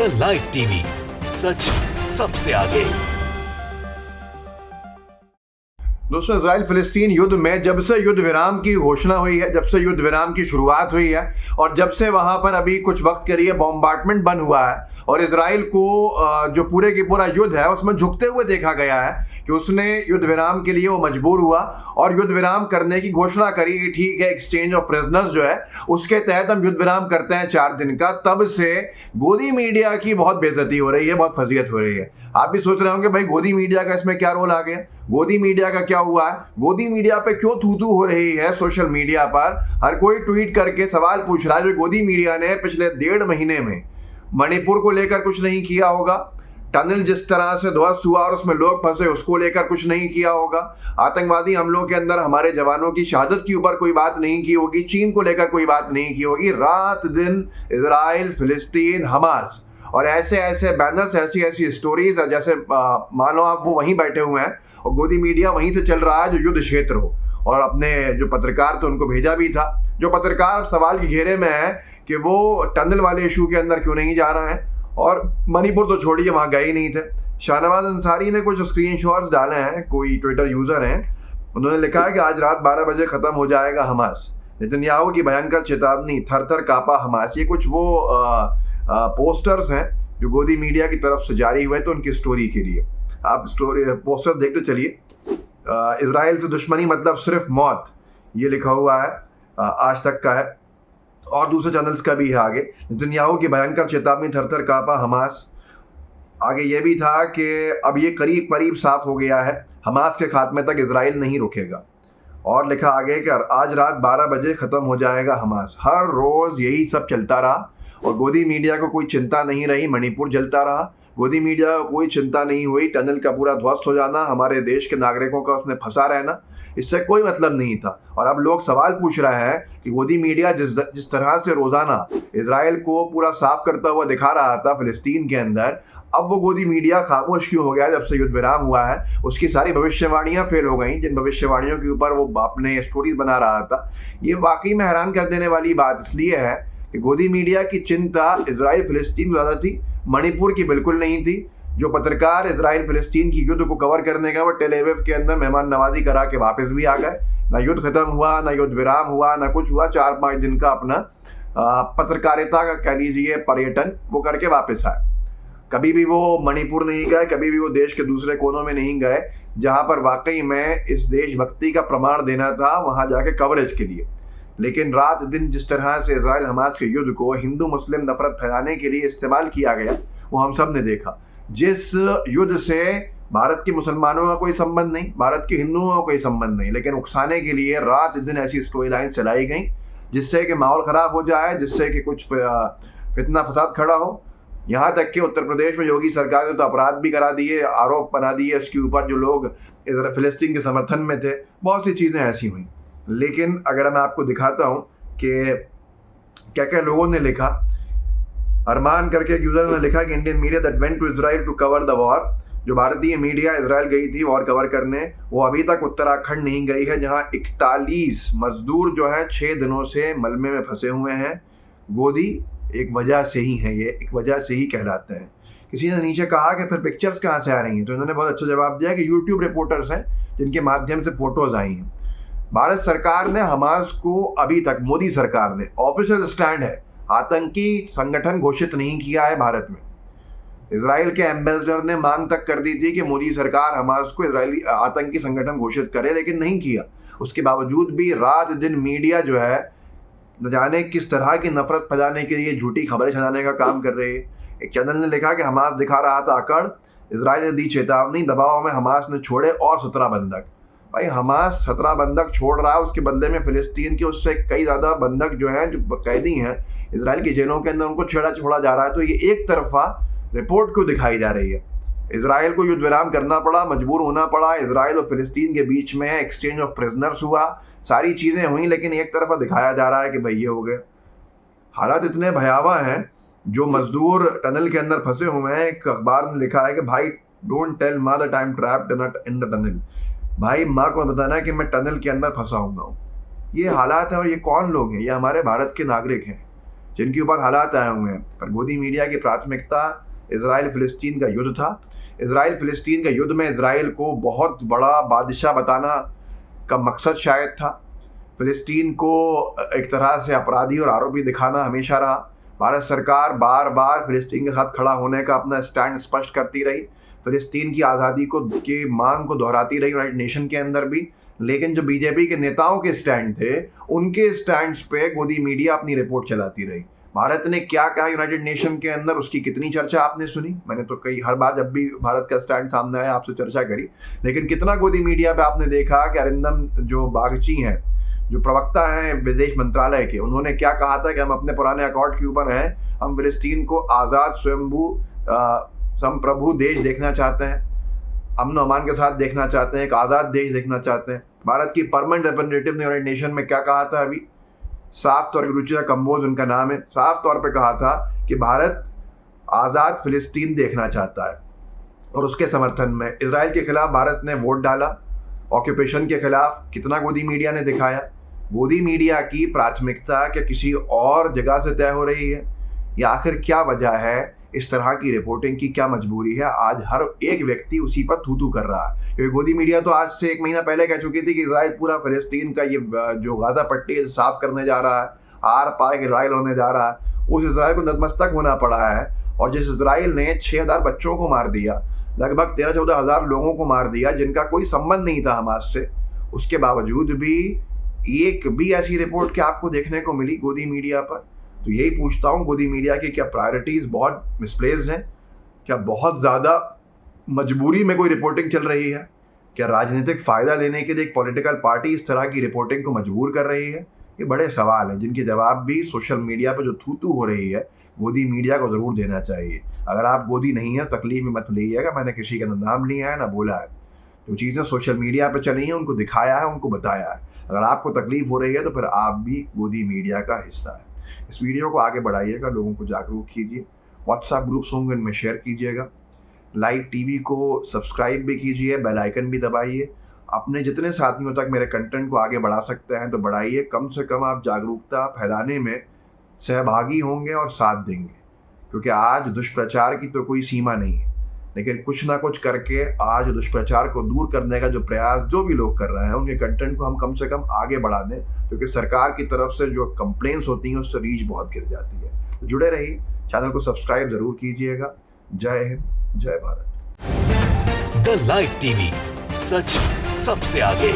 India live TV, सच सबसे आगे। दोस्तों, इजराइल फिलिस्तीन युद्ध में जब से युद्ध विराम की घोषणा हुई है, जब से युद्ध विराम की शुरुआत हुई है और जब से वहां पर अभी कुछ वक्त के लिए बॉम्बार्डमेंट बंद हुआ है और इजराइल को जो पूरे की पूरा युद्ध है उसमें झुकते हुए देखा गया है कि उसने युद्ध विराम के लिए वो मजबूर हुआ और युद्ध विराम करने की घोषणा करी कि ठीक है, एक्सचेंज ऑफ प्रिजनर्स जो है उसके तहत हम युद्ध विराम करते हैं 4 दिन का। तब से गोदी मीडिया की बहुत बेइज्जती हो रही है, बहुत फजीहत हो रही है। आप भी सोच रहे होंगे भाई गोदी मीडिया का इसमें क्या रोल आ गया, गोदी मीडिया का क्या हुआ है, गोदी मीडिया पे क्यों थू हो रही है। सोशल मीडिया पर हर कोई ट्वीट करके सवाल पूछ रहा है जो गोदी मीडिया ने पिछले 1.5 महीने में मणिपुर को लेकर कुछ नहीं किया होगा, टनल जिस तरह से ध्वस्त हुआ और उसमें लोग फंसे उसको लेकर कुछ नहीं किया होगा, आतंकवादी हमलों के अंदर हमारे जवानों की शहादत के ऊपर कोई बात नहीं की होगी, चीन को लेकर कोई बात नहीं की होगी। रात दिन इजराइल, फिलिस्तीन, हमास और ऐसे ऐसे बैनर्स, ऐसी ऐसी स्टोरीज, जैसे मानो आप वो वहीं बैठे हुए हैं और गोदी मीडिया वहीं से चल रहा है जो युद्ध क्षेत्र हो। और अपने जो पत्रकार थे उनको भेजा भी था। जो पत्रकार सवाल के घेरे में है कि वो टनल वाले इशू के अंदर क्यों नहीं जा रहा है, और मणिपुर तो छोड़िए, वहाँ गए ही नहीं थे। शाहनवाज अंसारी ने कुछ स्क्रीनशॉट्स डाले हैं, कोई ट्विटर यूजर हैं, उन्होंने लिखा है कि आज रात 12 बजे खत्म हो जाएगा हमास, नेतन्याहू की भयंकर चेतावनी, थर थर कांपा हमास। ये कुछ वो पोस्टर्स हैं जो गोदी मीडिया की तरफ से जारी हुए थे उनकी स्टोरी के लिए। आप स्टोरी पोस्टर देखते चलिए। इजराइल से दुश्मनी मतलब सिर्फ मौत, ये लिखा हुआ है, आज तक का है और दूसरे चैनल्स का भी है। आगे नेतन्याहू की भयंकर चेतावनी, थर थर कांपा हमास। आगे ये भी था कि अब ये करीब करीब साफ हो गया है, हमास के खात्मे तक इजराइल नहीं रुकेगा। और लिखा आगे कि आज रात 12 बजे ख़त्म हो जाएगा हमास। हर रोज़ यही सब चलता रहा और गोदी मीडिया को कोई चिंता नहीं रही, मणिपुर जलता रहा। गोदी मीडिया को कोई चिंता नहीं हुई, टनल का पूरा ध्वस्त हो जाना, हमारे देश के नागरिकों का उसमें फंसा रहना, इससे कोई मतलब नहीं था। और अब लोग सवाल पूछ रहे हैं कि गोदी मीडिया जिस तरह से रोज़ाना इजराइल को पूरा साफ करता हुआ दिखा रहा था फिलिस्तीन के अंदर, अब वो गोदी मीडिया खामोश क्यों हो गया जब से युद्ध विराम हुआ है। उसकी सारी भविष्यवाणियां फेल हो गई, जिन भविष्यवाणियों के ऊपर वो अपने स्टोरीज बना रहा था। ये वाकई में हैरान कर देने वाली बात इसलिए है कि गोदी मीडिया की चिंता इजराइल फिलिस्तीन ज़्यादा थी, मणिपुर की बिल्कुल नहीं थी। जो पत्रकार इजराइल फिलिस्तीन की युद्ध को कवर करने का वो टेल अवीव के अंदर मेहमान नवाजी करा के वापस भी आ गए। ना युद्ध खत्म हुआ, ना युद्ध विराम हुआ, ना कुछ हुआ। 4-5 दिन का अपना पत्रकारिता का कह लीजिए पर्यटन वो करके वापस आए। कभी भी वो मणिपुर नहीं गए, कभी भी वो देश के दूसरे कोनों में नहीं गए जहाँ पर वाकई में इस देशभक्ति का प्रमाण देना था, वहाँ जाके कवरेज के लिए। लेकिन रात दिन जिस तरह से इजराइल हमास के युद्ध को हिंदू मुस्लिम नफरत फैलाने के लिए इस्तेमाल किया गया वो हम सब ने देखा। जिस युद्ध से भारत के मुसलमानों का कोई संबंध नहीं, भारत के हिंदुओं का कोई संबंध नहीं, लेकिन उकसाने के लिए रात दिन ऐसी स्टोरी लाइन चलाई गई जिससे कि माहौल ख़राब हो जाए, जिससे कि कुछ फितना फसाद खड़ा हो। यहाँ तक कि उत्तर प्रदेश में योगी सरकार ने तो अपराध भी करा दिए, आरोप बना दिए उसके ऊपर जो लोग फिलिस्तीन के समर्थन में थे। बहुत सी चीज़ें ऐसी हुई। लेकिन अगर मैं आपको दिखाता हूँ कि क्या क्या लोगों ने लिखा। अरमान करके एक यूजर ने लिखा कि Indian media that went to Israel to cover the war, जो भारतीय मीडिया इजराइल गई थी वॉर कवर करने, वो अभी तक उत्तराखंड नहीं गई है जहां 41 मजदूर जो हैं 6 दिनों से मलबे में फंसे हुए हैं। गोदी एक वजह से ही है, ये एक वजह से ही कहलाते हैं। किसी ने नीचे कहा कि फिर पिक्चर्स कहाँ से आ रही हैं, तो इन्होंने बहुत अच्छा जवाब दिया कि यूट्यूब रिपोर्टर्स हैं जिनके माध्यम से फोटोज आई हैं। भारत सरकार ने हमास को अभी तक, मोदी सरकार ने ऑफिशियल स्टैंड है, आतंकी संगठन घोषित नहीं किया है भारत में। इजराइल के एम्बेसडर ने मांग तक कर दी थी कि मोदी सरकार हमास को इजरायली आतंकी संगठन घोषित करे, लेकिन नहीं किया। उसके बावजूद भी रात दिन मीडिया जो है न जाने किस तरह की नफरत फैलाने के लिए झूठी खबरें चलाने का काम कर रही है। एक चैनल ने लिखा कि हमास दिखा रहा था अकड़, इजराइल ने दी चेतावनी, दबाव में हमास ने छोड़े और 17 बंधक। भाई हमास 17 बंधक छोड़ रहा है, उसके बदले में फिलिस्तीन के उससे कई ज़्यादा बंधक जो हैं, जो कैदी हैं इजराइल की जेलों के अंदर, उनको छोड़ा जा रहा है। तो ये एक तरफा रिपोर्ट क्यों दिखाई जा रही है। इजराइल को युद्ध विराम करना पड़ा, मजबूर होना पड़ा, इजराइल और फिलिस्तीन के बीच में एक्सचेंज ऑफ प्रिजनर्स हुआ, सारी चीज़ें हुई, लेकिन एक तरफा दिखाया जा रहा है कि भाई ये हो गए। हालात इतने भयावह हैं, जो मजदूर टनल के अंदर फंसे हुए हैं, एक अखबार ने लिखा है कि भाई डोंट टेल माँ that I am trapped in the tunnel. भाई माँ को बताना कि मैं टनल के अंदर फंसा हुआ हूँ। ये हालात है। और ये कौन लोग हैं? ये हमारे भारत के नागरिक हैं। जिनके ऊपर हालात आए हुए हैं। पर गोदी मीडिया की प्राथमिकता इजराइल फ़िलिस्तीन का युद्ध था। इजराइल फ़िलिस्तीन का युद्ध में इजराइल को बहुत बड़ा बादशाह बताना का मकसद शायद था। फ़िलिस्तीन को एक तरह से अपराधी और आरोपी दिखाना हमेशा रहा। भारत सरकार बार बार फ़िलिस्तीन के साथ खड़ा होने का अपना स्टैंड स्पष्ट करती रही, फ़िलिस्तीन की आज़ादी की मांग को दोहराती रही यूनाइटेड नेशन के अंदर भी। लेकिन जो बीजेपी के नेताओं के स्टैंड थे, उनके स्टैंड्स पे गोदी मीडिया अपनी रिपोर्ट चलाती रही। भारत ने क्या कहा यूनाइटेड नेशन के अंदर, उसकी कितनी चर्चा आपने सुनी? मैंने तो हर बार जब भी भारत का स्टैंड सामने आया आपसे चर्चा करी, लेकिन कितना गोदी मीडिया पे आपने देखा कि अरिंदम जो बागची हैं, जो प्रवक्ता हैं विदेश मंत्रालय के, उन्होंने क्या कहा था कि हम अपने पुराने अकॉर्ड के ऊपर हैं, हम फ़िलिस्तीन को आज़ाद स्वयंभू संप्रभु देश देखना चाहते हैं, अमन अमान के साथ देखना चाहते हैं, एक आज़ाद देश देखना चाहते हैं। भारत की परमानेंट रिप्रेजेंटेटिव ने यूनाइटेड नेशन में क्या कहा था? अभी साफ तौर पर, रुचिरा कंबोज उनका नाम है, साफ तौर पे कहा था कि भारत आज़ाद फ़िलिस्तीन देखना चाहता है। और उसके समर्थन में इजराइल के खिलाफ भारत ने वोट डाला, ऑक्यूपेशन के खिलाफ। कितना गोदी मीडिया ने दिखाया? गोदी मीडिया की प्राथमिकता क्या किसी और जगह से तय हो रही है, या आखिर क्या वजह है इस तरह की रिपोर्टिंग की? क्या मजबूरी है? आज हर एक व्यक्ति उसी पर थू कर रहा है, क्योंकि गोदी मीडिया तो आज से 1 महीना पहले कह चुकी थी कि इजराइल पूरा फ़िलिस्तीन का ये जो गाज़ा पट्टी है साफ करने जा रहा है, आर पार इजराइल होने जा रहा है। उस इजराइल को नतमस्तक होना पड़ा है। और जिस इजराइल ने 6000 बच्चों को मार दिया, लगभग 13-14 हज़ार लोगों को मार दिया जिनका कोई संबंध नहीं था हमास से, उसके बावजूद भी एक भी ऐसी रिपोर्ट क्या आपको देखने को मिली गोदी मीडिया पर? तो यही पूछता हूँ, गोदी मीडिया की क्या प्रायोरिटीज़ बहुत मिसप्लेस्ड हैं? क्या बहुत ज़्यादा मजबूरी में कोई रिपोर्टिंग चल रही है? क्या राजनीतिक फ़ायदा लेने के लिए एक पॉलिटिकल पार्टी इस तरह की रिपोर्टिंग को मजबूर कर रही है? ये बड़े सवाल हैं जिनके जवाब भी सोशल मीडिया पर जो थू हो रही है, गोदी मीडिया को ज़रूर देना चाहिए। अगर आप गोदी नहीं है, तकलीफ में मत लीजिएगा, मैंने किसी का नाम लिया है ना बोला है। जो चीज़ें सोशल मीडिया पर चली हैं उनको दिखाया है, उनको बताया है। अगर आपको तकलीफ हो रही है तो फिर आप भी गोदी मीडिया का हिस्सा है। इस वीडियो को आगे बढ़ाइएगा, लोगों को जागरूक कीजिए, व्हाट्सएप ग्रुप्स होंगे उनमें शेयर कीजिएगा, लाइव टीवी को सब्सक्राइब भी कीजिए, बेल आइकन भी दबाइए। अपने जितने साथियों तक मेरे कंटेंट को आगे बढ़ा सकते हैं तो बढ़ाइए। कम से कम आप जागरूकता फैलाने में सहभागी होंगे और साथ देंगे, क्योंकि आज दुष्प्रचार की तो कोई सीमा नहीं है, लेकिन कुछ ना कुछ करके आज दुष्प्रचार को दूर करने का जो प्रयास जो भी लोग कर रहे हैं, उनके कंटेंट को हम कम से कम आगे बढ़ा दें, क्योंकि सरकार की तरफ से जो कंप्लेंट्स होती हैं उससे रीच बहुत गिर जाती है। तो जुड़े रहिए, चैनल को सब्सक्राइब जरूर कीजिएगा। जय हिंद, जय भारत। द लाइव टीवी, सच सबसे आगे।